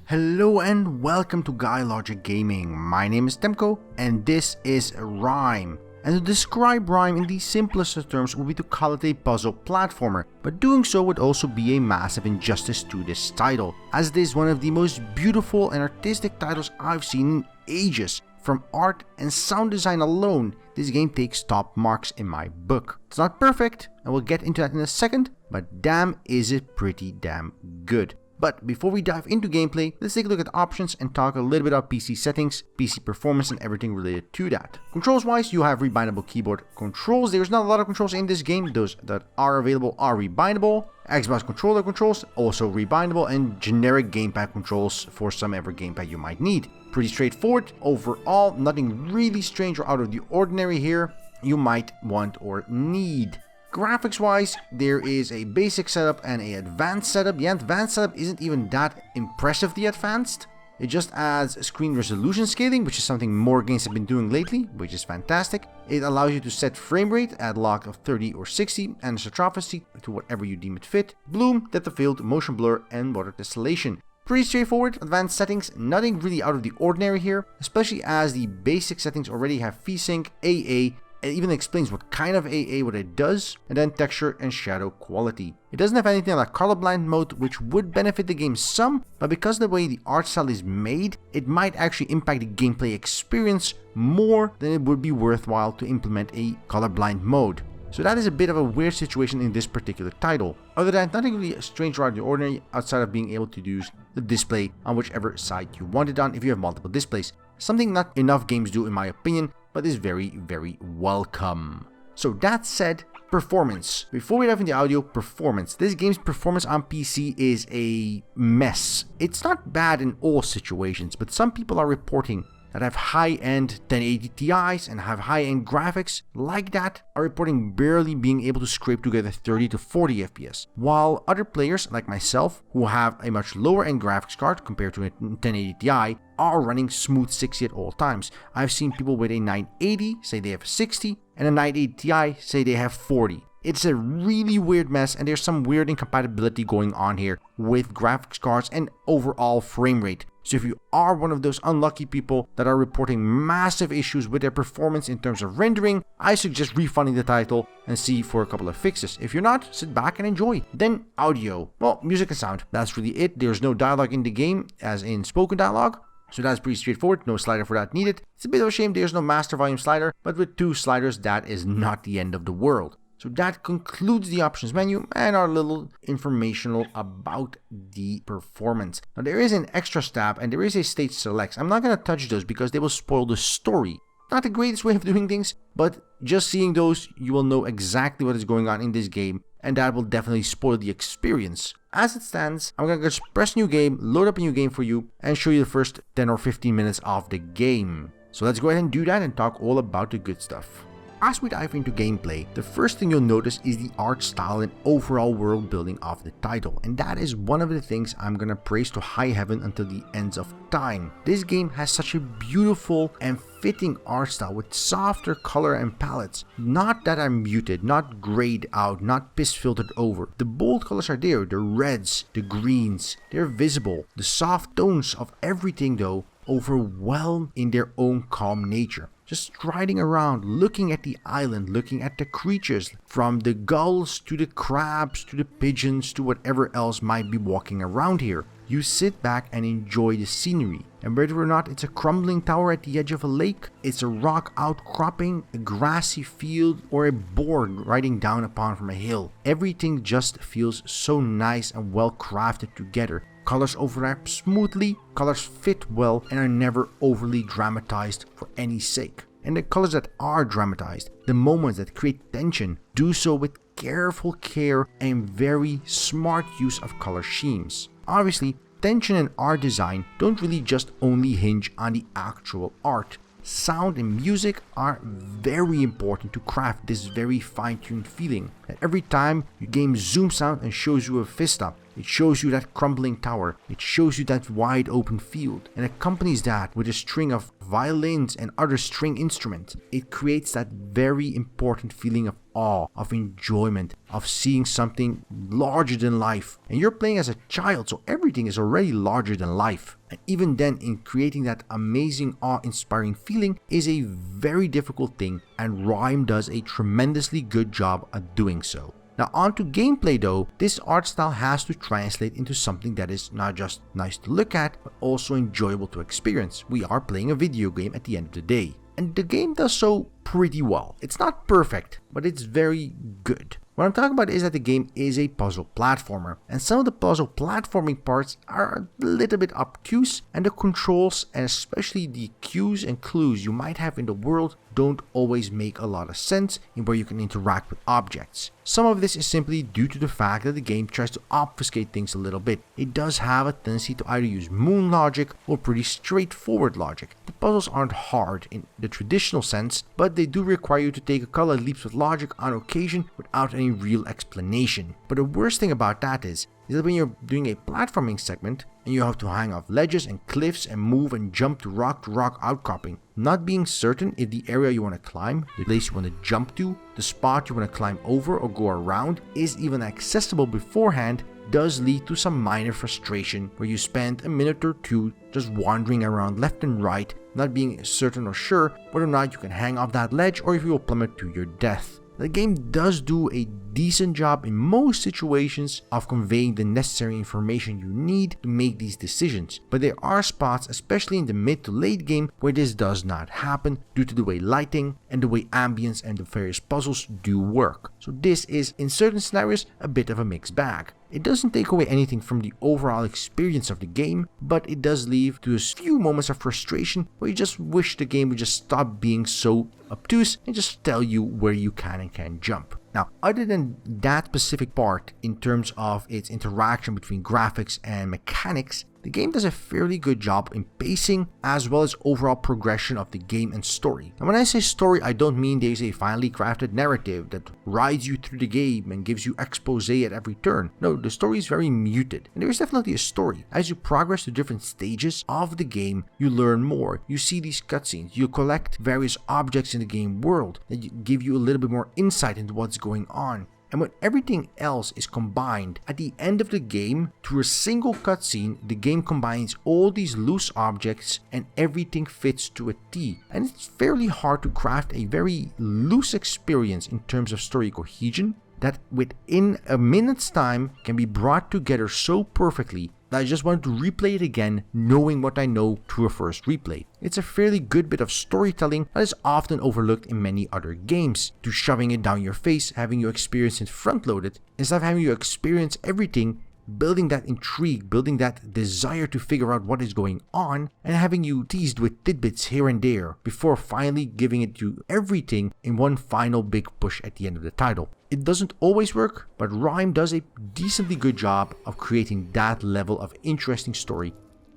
Hello and welcome to GuyLogicGaming. My name is Temko and this is RiME. And to describe RiME in the simplest of terms would be to call it a puzzle platformer, but doing so would also be a massive injustice to this title, as it is one of the most beautiful and artistic titles I've seen in ages. From art and sound design alone, this game takes top marks in my book. It's not perfect, and we'll get into that in a second, but damn is it pretty damn good. But before we dive into gameplay, let's take a look at options and talk a little bit about PC settings, PC performance and everything related to that. Controls wise, you have rebindable keyboard controls. There's not a lot of controls in this game. Those that are available are rebindable. Xbox controller controls, also rebindable, and generic gamepad controls for some ever gamepad you might need. Pretty straightforward. Overall, nothing really strange or out of the ordinary here you might want or need. Graphics wise, there is a basic setup and an advanced setup. The advanced setup isn't even that impressively advanced. It just adds screen resolution scaling, which is something more games have been doing lately, which is fantastic. It allows you to set frame rate at lock of 30 or 60, and anisotrophy to whatever you deem it fit. Bloom, depth of field, motion blur, and water distillation. Pretty straightforward, advanced settings, nothing really out of the ordinary here, especially as the basic settings already have VSync, AA, it even explains what kind of AA what it does, and then texture and shadow quality. It doesn't have anything like colorblind mode, which would benefit the game some, but because of the way the art style is made, it might actually impact the gameplay experience more than it would be worthwhile to implement a colorblind mode. So that is a bit of a weird situation in this particular title. Other than that, nothing really strange or out of the ordinary outside of being able to use the display on whichever side you want it on if you have multiple displays. Something not enough games do in my opinion, but is very, very welcome. So that said, performance. Before we dive into the audio, performance. This game's performance on PC is a mess. It's not bad in all situations, but some people are reporting that have high-end 1080 Ti's and have high-end graphics like that are reporting barely being able to scrape together 30 to 40 FPS, while other players like myself who have a much lower-end graphics card compared to a 1080 Ti are running smooth 60 at all times. I've seen people with a 980 say they have 60 and a 980 Ti say they have 40. It's a really weird mess, and there's some weird incompatibility going on here with graphics cards and overall frame rate. So if you are one of those unlucky people that are reporting massive issues with their performance in terms of rendering, I suggest refunding the title and see for a couple of fixes. If you're not, sit back and enjoy. Then audio. Well, music and sound. That's really it. There's no dialogue in the game, as in spoken dialogue. So that's pretty straightforward, no slider for that needed. It's a bit of a shame there's no master volume slider, but with 2 sliders that is not the end of the world. So that concludes the options menu and our little informational about the performance. Now there is an extra tab and there is a stage selects. I'm not going to touch those because they will spoil the story. Not the greatest way of doing things, but just seeing those you will know exactly what is going on in this game, and that will definitely spoil the experience. As it stands, I'm going to just press new game, load up a new game for you, and show you the first 10 or 15 minutes of the game. So let's go ahead and do that and talk all about the good stuff. As we dive into gameplay, the first thing you'll notice is the art style and overall world building of the title, and that is one of the things I'm gonna praise to high heaven until the ends of time. This game has such a beautiful and fitting art style with softer color and palettes, not that are muted, not grayed out, not piss filtered over. The bold colors are there, the reds, the greens, they're visible. The soft tones of everything though overwhelm in their own calm nature. Just striding around, looking at the island, looking at the creatures, from the gulls to the crabs to the pigeons to whatever else might be walking around here. You sit back and enjoy the scenery. And whether or not it's a crumbling tower at the edge of a lake, it's a rock outcropping, a grassy field, or a board riding down upon from a hill, everything just feels so nice and well crafted together. Colors overlap smoothly, colors fit well, and are never overly dramatized for any sake. And the colors that are dramatized, the moments that create tension, do so with careful care and very smart use of color schemes. Obviously, tension and art design don't really just only hinge on the actual art. Sound and music are very important to craft this very fine-tuned feeling. that every time your game zooms out and shows you a vista, it shows you that crumbling tower, it shows you that wide open field, and accompanies that with a string of violins and other string instruments. It creates that very important feeling of awe, of enjoyment, of seeing something larger than life. And you're playing as a child, so everything is already larger than life. And even then, in creating that amazing, awe-inspiring feeling is a very difficult thing, and RiME does a tremendously good job at doing so. Now onto gameplay though, this art style has to translate into something that is not just nice to look at, but also enjoyable to experience. We are playing a video game at the end of the day. And the game does so pretty well. It's not perfect, but it's very good. What I'm talking about is that the game is a puzzle platformer, and some of the puzzle platforming parts are a little bit obtuse, and the controls, and especially the cues and clues you might have in the world, don't always make a lot of sense in where you can interact with objects. Some of this is simply due to the fact that the game tries to obfuscate things a little bit. It does have a tendency to either use moon logic or pretty straightforward logic. The puzzles aren't hard in the traditional sense, but they do require you to take a couple of leaps with logic on occasion without any real explanation. But the worst thing about that is that when you're doing a platforming segment and you have to hang off ledges and cliffs and move and jump to rock outcropping, not being certain if the area you want to climb, the place you want to jump to, the spot you want to climb over or go around is even accessible beforehand, does lead to some minor frustration where you spend a minute or two just wandering around left and right, not being certain or sure whether or not you can hang off that ledge or if you will plummet to your death. The game does do a decent job in most situations of conveying the necessary information you need to make these decisions, but there are spots, especially in the mid to late game, where this does not happen due to the way lighting and the way ambience and the various puzzles do work. So this is, in certain scenarios, a bit of a mixed bag. It doesn't take away anything from the overall experience of the game, but it does lead to a few moments of frustration where you just wish the game would just stop being so obtuse and just tell you where you can and can't jump. Now, other than that specific part in terms of its interaction between graphics and mechanics, the game does a fairly good job in pacing as well as overall progression of the game and story. And when I say story, I don't mean there's a finely crafted narrative that rides you through the game and gives you expose at every turn. No, the story is very muted, and there is definitely a story. As you progress to different stages of the game, you learn more, you see these cutscenes, you collect various objects in the game world that give you a little bit more insight into what's going on. And when everything else is combined, at the end of the game, through a single cutscene, the game combines all these loose objects and everything fits to a T. And it's fairly hard to craft a very loose experience in terms of story cohesion that within a minute's time can be brought together so perfectly that I just wanted to replay it again, knowing what I know through a first replay. It's a fairly good bit of storytelling that is often overlooked in many other games, to shoving it down your face, having you experience it front-loaded, instead of having you experience everything, building that intrigue, building that desire to figure out what is going on, and having you teased with tidbits here and there, before finally giving it you everything in one final big push at the end of the title. It doesn't always work, but RiME does a decently good job of creating that level of interesting story.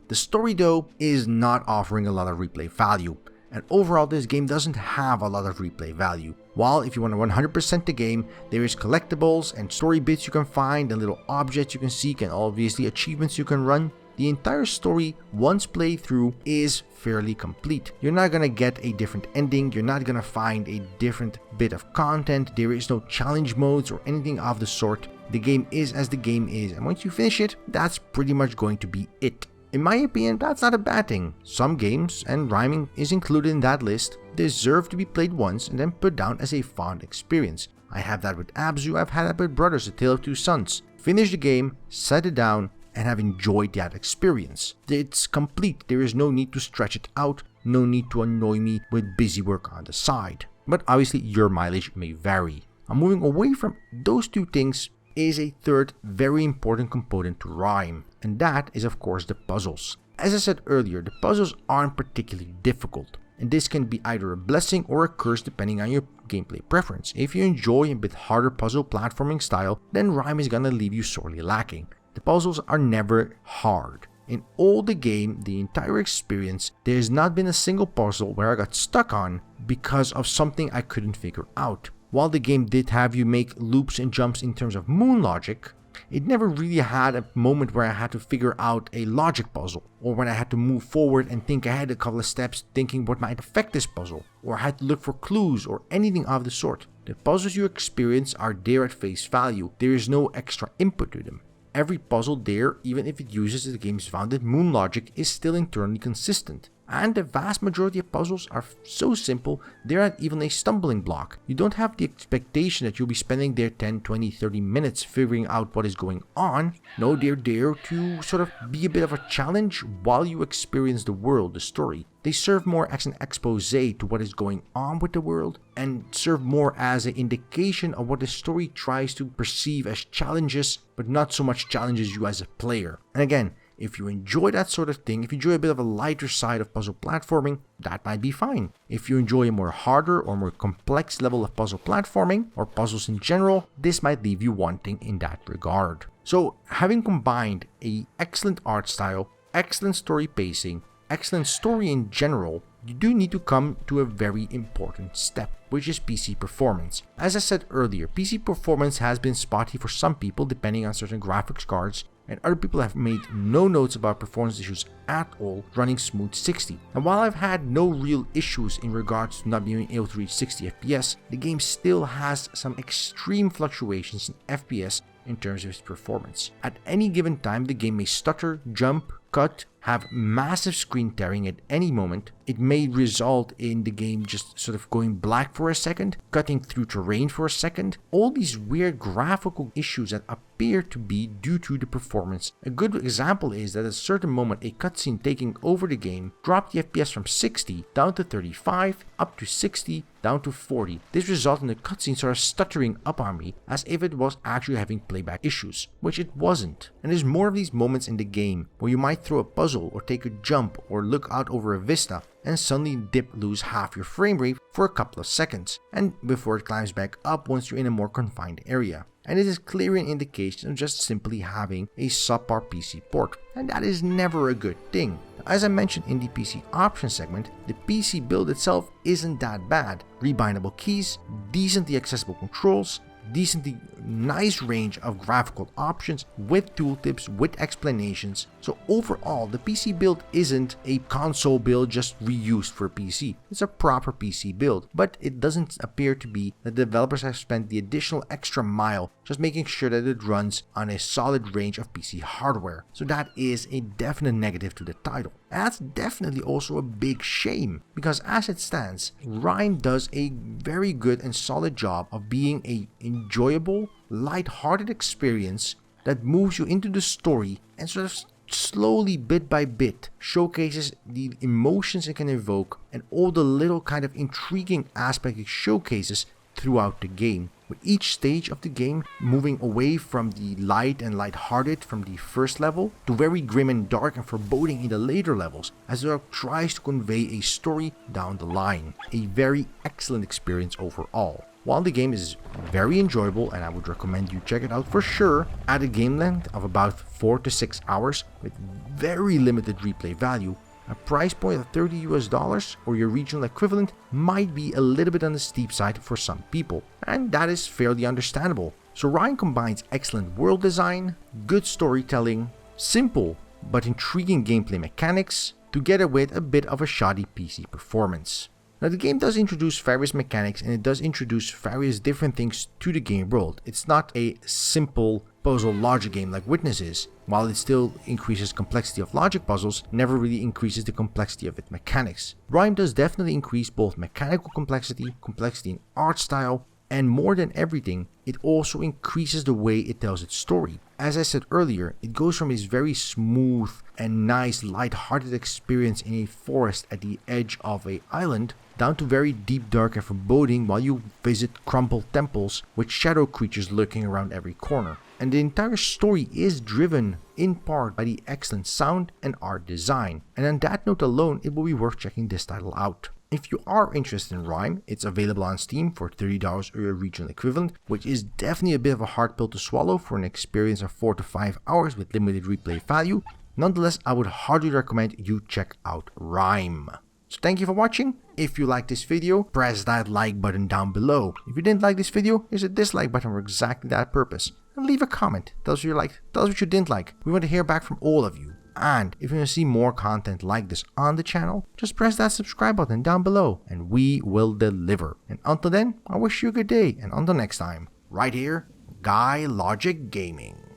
The story though is not offering a lot of replay value, and overall this game doesn't have a lot of replay value. While if you want to 100% the game, there is collectibles and story bits you can find and little objects you can seek and obviously achievements you can run, the entire story, once played through, is fairly complete. You're not gonna get a different ending, you're not gonna find a different bit of content, there is no challenge modes or anything of the sort. The game is as the game is, and once you finish it, that's pretty much going to be it. In my opinion, that's not a bad thing. Some games, and RiME is included in that list, deserve to be played once and then put down as a fond experience. I have that with Abzu, I've had that with Brothers, A Tale of Two Sons. Finish the game, set it down, and have enjoyed that experience. It's complete, there is no need to stretch it out, no need to annoy me with busy work on the side. But obviously your mileage may vary. I'm moving away from those two things is a third very important component to RiME, and that is of course the puzzles. As I said earlier, the puzzles aren't particularly difficult, and this can be either a blessing or a curse depending on your gameplay preference. If you enjoy a bit harder puzzle platforming style, then RiME is gonna leave you sorely lacking. The puzzles are never hard. In all the game, the entire experience, there has not been a single puzzle where I got stuck on because of something I couldn't figure out. While the game did have you make loops and jumps in terms of moon logic, it never really had a moment where I had to figure out a logic puzzle, or when I had to move forward and think ahead a couple of steps thinking what might affect this puzzle, or I had to look for clues or anything of the sort. The puzzles you experience are there at face value, there is no extra input to them. Every puzzle there, even if it uses the game's founded moon logic, is still internally consistent. And the vast majority of puzzles are so simple, they're not even a stumbling block. You don't have the expectation that you'll be spending there 10, 20, 30 minutes figuring out what is going on. No, they're there to sort of be a bit of a challenge while you experience the world, the story. They serve more as an expose to what is going on with the world, and serve more as an indication of what the story tries to perceive as challenges, but not so much challenges you as a player. And again, if you enjoy that sort of thing, if you enjoy a bit of a lighter side of puzzle platforming, that might be fine. If you enjoy a more harder or more complex level of puzzle platforming, or puzzles in general, this might leave you wanting in that regard. So, having combined an excellent art style, excellent story pacing, excellent story in general, you do need to come to a very important step, which is PC performance. As I said earlier, PC performance has been spotty for some people depending on certain graphics cards, and other people have made no notes about performance issues at all running smooth 60. And while I've had no real issues in regards to not being able to reach 60 FPS, the game still has some extreme fluctuations in FPS in terms of its performance. At any given time, the game may stutter, jump, cut, have massive screen tearing at any moment. It may result in the game just sort of going black for a second, cutting through terrain for a second. All these weird graphical issues that appear to be due to the performance. A good example is that at a certain moment a cutscene taking over the game dropped the FPS from 60 down to 35, up to 60, down to 40. This resulted in the cutscene sort of stuttering up on me as if it was actually having playback issues, which it wasn't. And there's more of these moments in the game where you might throw a puzzle or take a jump or look out over a vista and suddenly lose half your frame rate for a couple of seconds, and before it climbs back up once you're in a more confined area. And it is clearly an indication of just simply having a subpar PC port, and that is never a good thing. As I mentioned in the PC options segment, the PC build itself isn't that bad. Rebindable keys, decently accessible controls, decently nice range of graphical options with tooltips, with explanations. So overall, the PC build isn't a console build just reused for PC. It's a proper PC build, but it doesn't appear to be that developers have spent the additional extra mile just making sure that it runs on a solid range of PC hardware. So that is a definite negative to the title. And that's definitely also a big shame, because as it stands, RiME does a very good and solid job of being an enjoyable, light-hearted experience that moves you into the story and sort of slowly, bit by bit, showcases the emotions it can evoke and all the little kind of intriguing aspects it showcases throughout the game, with each stage of the game moving away from the light and light-hearted from the first level to very grim and dark and foreboding in the later levels, as it tries to convey a story down the line. A very excellent experience overall. While the game is very enjoyable and I would recommend you check it out for sure, at a game length of about 4 to 6 hours with very limited replay value, a price point of $30 or your regional equivalent might be a little bit on the steep side for some people, and that is fairly understandable. So RiME combines excellent world design, good storytelling, simple but intriguing gameplay mechanics, together with a bit of a shoddy PC performance. Now the game does introduce various mechanics and it does introduce various different things to the game world. It's not a simple puzzle logic game like Witness is. While it still increases complexity of logic puzzles, never really increases the complexity of its mechanics. RiME does definitely increase both mechanical complexity, complexity in art style, and more than everything, it also increases the way it tells its story. As I said earlier, it goes from this very smooth and nice light-hearted experience in a forest at the edge of an island down to very deep, dark and foreboding while you visit crumbled temples with shadow creatures lurking around every corner. And the entire story is driven in part by the excellent sound and art design. And on that note alone, it will be worth checking this title out. If you are interested in RiME, it's available on Steam for $30 or your regional equivalent, which is definitely a bit of a hard pill to swallow for an experience of 4 to 5 hours with limited replay value. Nonetheless, I would hardly recommend you check out RiME. So thank you for watching. If you liked this video, press that like button down below. If you didn't like this video, there's a dislike button for exactly that purpose. And leave a comment. Tell us what you liked. Tell us what you didn't like. We want to hear back from all of you. And if you want to see more content like this on the channel, just press that subscribe button down below and we will deliver. And until then, I wish you a good day, and until next time, right here, GuyLogicGaming.